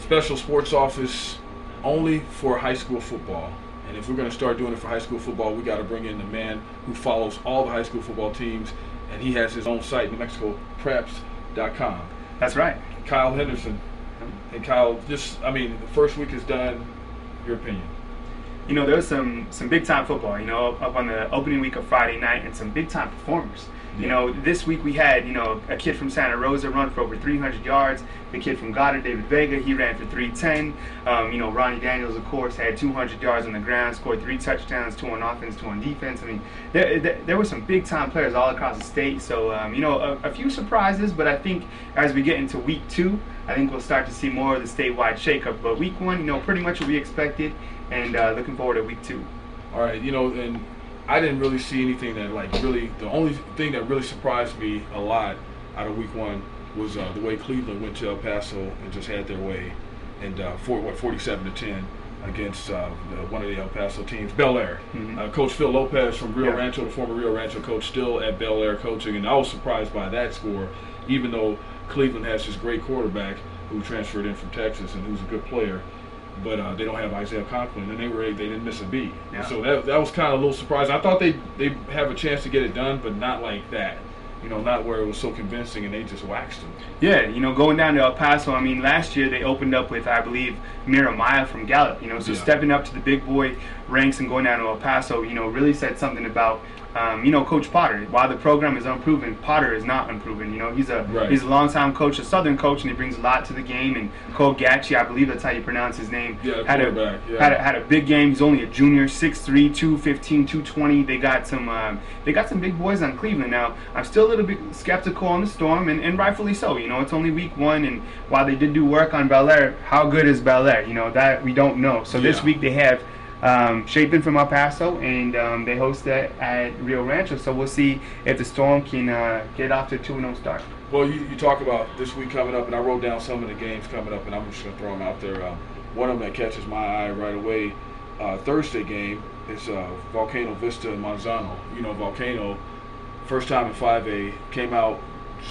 special sports office only for high school football. And if we're going to start doing it for high school football, we got to bring in the man who follows all the high school football teams, and he has his own site, NewMexicoPreps.com. That's right. Kyle Henderson. And Kyle, just, I mean, the first week is done. Your opinion? You know, there was some big time football, you know, up on the opening week of Friday night, and some big time performers. You know, this week we had, you know, a kid from Santa Rosa run for over 300 yards. The kid from Goddard, David Vega, he ran for 310. You know, Ronnie Daniels, of course, had 200 yards on the ground, scored 3 touchdowns, 2 on offense, 2 on defense. I mean, there were some big time players all across the state. So, you know, a few surprises, but I think as we get into week 2, I think we'll start to see more of the statewide shakeup. But week 1, you know, pretty much what we expected, and looking forward to week 2. All right, you know, and I didn't really see anything that, like, really, the only thing that really surprised me a lot out of week 1 was the way Cleveland went to El Paso and just had their way, and 47-10 against one of the El Paso teams, Bel Air. Coach Phil Lopez from Rio Rancho, the former Rio Rancho coach, still at Bel Air coaching, and I was surprised by that score, even though Cleveland has this great quarterback who transferred in from Texas and who's a good player. But they don't have Isaiah Conklin, and they didn't miss a beat. Yeah. So that was kind of a little surprising. I thought they have a chance to get it done, but not like that. You know, not where it was so convincing and they just waxed them. Yeah, you know, going down to El Paso, I mean, last year they opened up with, I believe, Miramaya from Gallup. You know, so stepping up to the big boy ranks and going down to El Paso, you know, really said something about you know, Coach Potter. While the program is unproven, Potter is not unproven. You know, he's a longtime coach, a Southern coach, and he brings a lot to the game. And Cole Gatchi, I believe that's how you pronounce his name, had a big game. He's only a junior, 6'3", 215, 220. They got some big boys on Cleveland. Now, I'm still a little bit skeptical on the Storm, and rightfully so. You know, it's only week 1, and while they did do work on Bel Air, how good is Bel Air? You know, that we don't know. So this week they have Chapin from El Paso, and they host that at Rio Rancho. So we'll see if the Storm can get off to a 2-0 start. Well, you talk about this week coming up, and I wrote down some of the games coming up, and I'm just going to throw them out there. One of them that catches my eye right away, Thursday game, is Volcano Vista and Manzano. You know, Volcano, first time in 5A, came out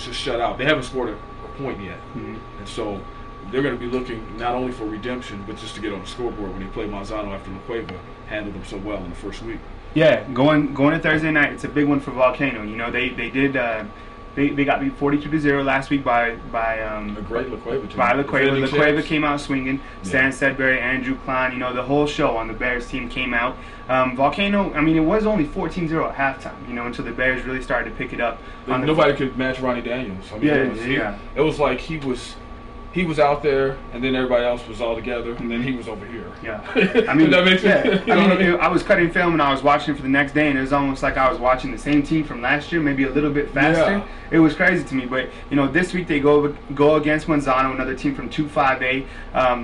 just shut out. They haven't scored a point yet, and so they're going to be looking not only for redemption, but just to get on the scoreboard when they play Manzano after La Cueva handled them so well in the first week. Yeah, going to Thursday night, it's a big one for Volcano. You know, they got beat 42-0 last week by a great La Cueva team. La Cueva came out swinging. Stan Sedbury, Andrew Klein, you know, the whole show on the Bears team came out. Volcano, I mean, it was only 14-0 at halftime, you know, until the Bears really started to pick it up. Nobody could match Ronnie Daniels. I mean, it was like he was out there, and then everybody else was all together, and then he was over here. Yeah, I mean, that makes sense. You know what I mean? I was cutting film, and I was watching it for the next day, and it was almost like I was watching the same team from last year, maybe a little bit faster. Yeah. It was crazy to me, but you know, this week they go against Manzano, another team from 2-5A.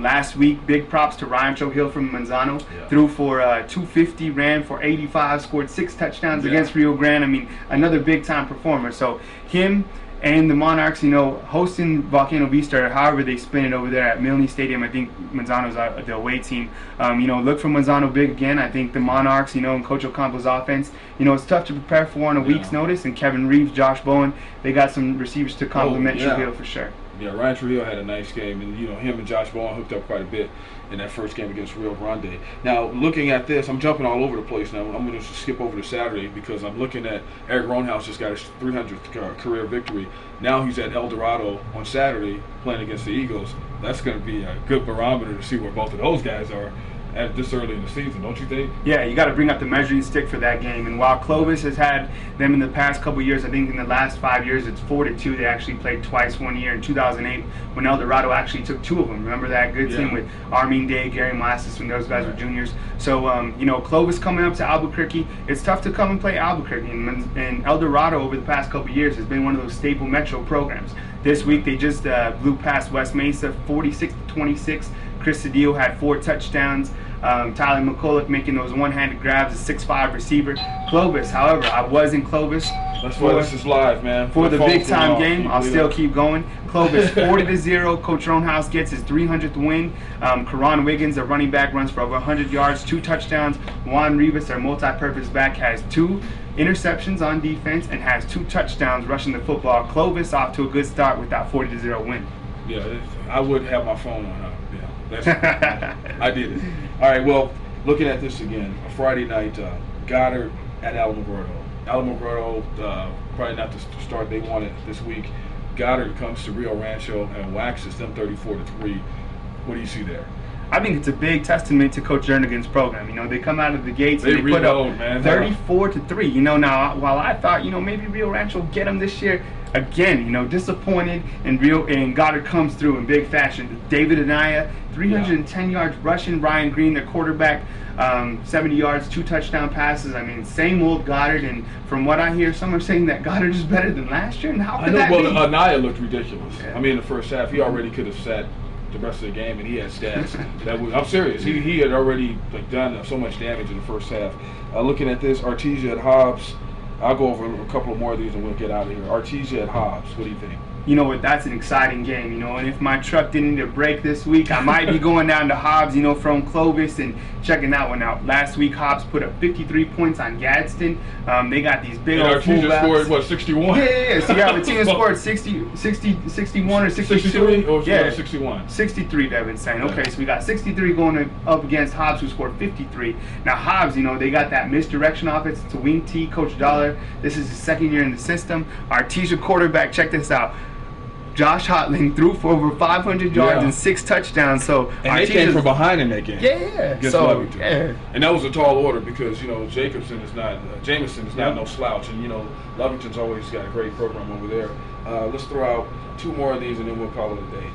Last week, big props to Ryan Trujillo from Manzano. Threw for 250, ran for 85, scored 6 touchdowns against Rio Grande. I mean, another big time performer. So him and the Monarchs, you know, hosting Volcano Vista, or however they spin it over there at Milne Stadium. I think Manzano's the away team. You know, look for Manzano big again. I think the Monarchs, you know, and Coach Ocampo's offense, you know, it's tough to prepare for on a week's notice. And Kevin Reeves, Josh Bowen, they got some receivers to complement Trujillo for sure. Yeah, Ryan Trujillo had a nice game, and you know, him and Josh Bowen hooked up quite a bit in that first game against Rio Grande. Now, looking at this, I'm jumping all over the place now. I'm going to skip over to Saturday because I'm looking at Eric Roanhouse just got his 300th career victory. Now he's at Eldorado on Saturday playing against the Eagles. That's going to be a good barometer to see where both of those guys are at this early in the season, don't you think? Yeah, you got to bring up the measuring stick for that game. And while Clovis has had them in the past couple years, I think in the last 5 years it's 4-2. They actually played twice one year in 2008 when Eldorado actually took 2 of them. Remember that good team with Armin Day, Gary Molasses when those guys were juniors. So, you know, Clovis coming up to Albuquerque, it's tough to come and play Albuquerque. And Eldorado over the past couple years has been one of those staple metro programs. This week they just blew past West Mesa 46-26. Chris Cedillo had 4 touchdowns. Tyler McCulloch making those one-handed grabs, a 6'5" receiver. Clovis, however, I was in Clovis. That's why this is live, man. For the big-time game, I'll still keep going. Clovis 40-0. Coach Roanhouse gets his 300th win. Karan Wiggins, a running back, runs for over 100 yards, 2 touchdowns. Juan Rivas, our multi-purpose back, has 2 interceptions on defense and has 2 touchdowns rushing the football. Clovis off to a good start with that 40-0 win. Yeah, I would have my phone on her. Yeah, that's, I did it. All right, well, looking at this again, a Friday night, Goddard at Alamogordo. Alamogordo, probably not the start they wanted this week. Goddard comes to Rio Rancho and waxes them 34-3. What do you see there? I think it's a big testament to Coach Jernigan's program. You know, they come out of the gates and they put up 34-3. You know, now while I thought, you know, maybe Rio Rancho will get them this year, again, you know, disappointed, and Goddard comes through in big fashion. David Anaya, 310 yards rushing. Ryan Green, their quarterback, 70 yards, 2 touchdown passes. I mean, same old Goddard. And from what I hear, some are saying that Goddard is better than last year. And how could that be? Well, Anaya looked ridiculous. Yeah. I mean, in the first half, he already could have sat the rest of the game, and he had stats I'm serious. He had already done so much damage in the first half. Looking at this, Artesia at Hobbs. I'll go over a couple more of these and we'll get out of here. Artesia at Hobbs. What do you think? You know what, that's an exciting game, you know, and if my truck didn't need a break this week, I might be going down to Hobbs, you know, from Clovis and checking that one out. Last week, Hobbs put up 53 points on Gadsden. They got these big old fullbacks. Scored, what, 61? Yeah. So, yeah, the team scored 61 or 62. 63 or yeah, 61? 63, Devin's saying. Okay, so we got 63 going up against Hobbs, who scored 53. Now, Hobbs, you know, they got that misdirection offense. It's a wing T, Coach Dollar. This is his second year in the system. Artesia quarterback, check this out. Josh Hotling threw for over 500 yards and 6 touchdowns. So and they came from behind in that game. Yeah. So and that was a tall order because, you know, Jameson is not no slouch, and, you know, Lovington's always got a great program over there. Let's throw out 2 more of these and then we'll call it a day.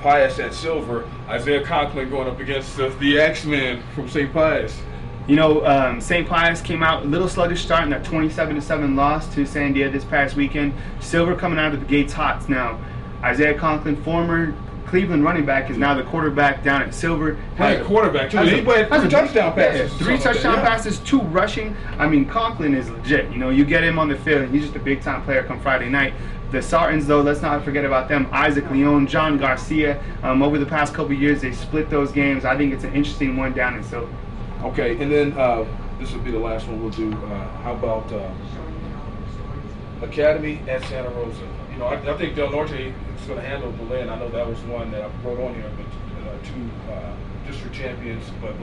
Pius at Silver. Isaiah Conklin going up against the X-Men from St. Pius. You know, St. Pius came out a little sluggish starting that 27-7 loss to Sandia this past weekend. Silver coming out of the gates hot. Now, Isaiah Conklin, former Cleveland running back, is now the quarterback down at Silver. Quarterback too. He went 3 touchdown passes. 3 touchdown passes, 2 rushing. I mean, Conklin is legit. You know, you get him on the field, and he's just a big-time player come Friday night. The Sartans, though, let's not forget about them. Isaac Leon, John Garcia. Over the past couple years, they split those games. I think it's an interesting one down in Silver. Okay, and then this will be the last one we'll do. How about Academy at Santa Rosa? You know, I think Del Norte is going to handle Belen. I know that was one that I wrote on here, but 2 district champions. But I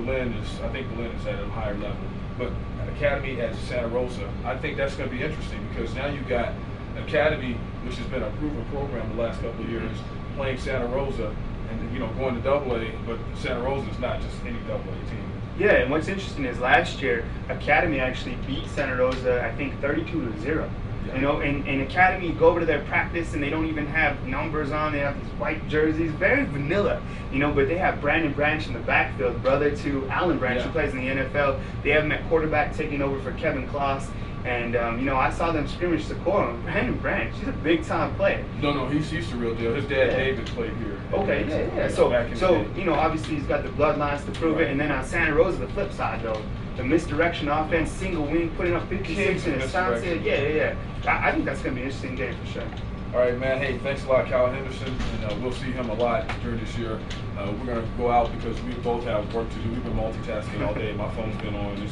think Belen is at a higher level. But Academy at Santa Rosa, I think that's going to be interesting because now you've got Academy, which has been a proven program the last couple of years, playing Santa Rosa and, you know, going to Double-A. But Santa Rosa is not just any Double-A team. Yeah, and what's interesting is last year, Academy actually beat Santa Rosa, I think, 32-0. Yeah. You know, and Academy, you go over to their practice and they don't even have numbers on. They have these white jerseys, very vanilla, you know, but they have Brandon Branch in the backfield, brother to Alan Branch, who plays in the NFL. They have him at quarterback taking over for Kevin Kloss. And, you know, I saw them scrimmage Socorro. Brandon Branch, he's a big-time player. No, he's the real deal. His dad, David, played here. Okay, yeah. So you know, obviously he's got the bloodlines to prove it. And then on Santa Rosa, the flip side, though, the misdirection offense, single wing, putting up 56 in Estancia. Yeah. I think that's going to be an interesting game for sure. All right, man. Hey, thanks a lot, Kyle Henderson. And we'll see him a lot during this year. We're going to go out because we both have work to do. We've been multitasking all day. My phone's been on.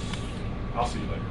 I'll see you later.